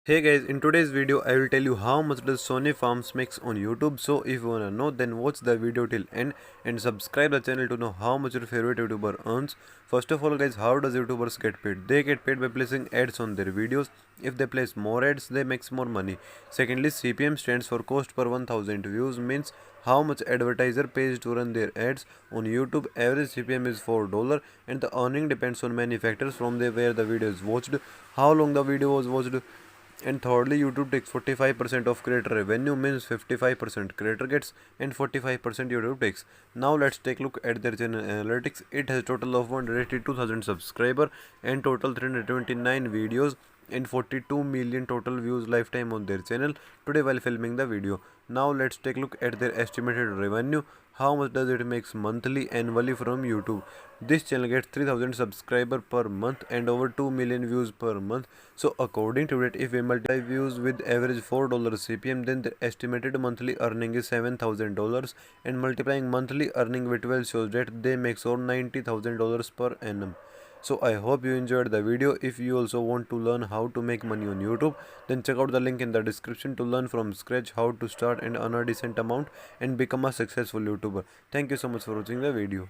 Hey guys, in today's video I will tell you how much does Sonne Farms makes on YouTube. So if you wanna know, then watch the video till end and subscribe the channel to know how much your favorite YouTuber earns. First of all guys, how does YouTubers get paid? They get paid by placing ads on their videos. If they place more ads, they makes more money. Secondly, CPM stands for cost per 1000 views, means how much advertiser pays to run their ads. On YouTube, average CPM is $4 and the earning depends on many factors from where the video is watched, how long the video was watched, and thirdly, YouTube takes 45% of creator revenue, means 55% creator gets and 45% YouTube takes. Now let's take a look at their channel analytics. It has total of 182,000 subscriber and total 329 videos and 42 million total views lifetime on their channel today while filming the video. Now let's take a look at their estimated revenue. How much does it makes monthly annually from YouTube? This channel gets 3000 subscriber per month and over 2 million views per month. So according to it, if we multiply views with average $4 CPM, then the estimated monthly earning is $7,000, and multiplying monthly earning with 12 shows that they make around $90,000 per annum. So I hope you enjoyed the video. If you also want to learn how to make money on YouTube, then check out the link in the description to learn from scratch how to start and earn a decent amount and become a successful YouTuber. Thank you so much for watching the video.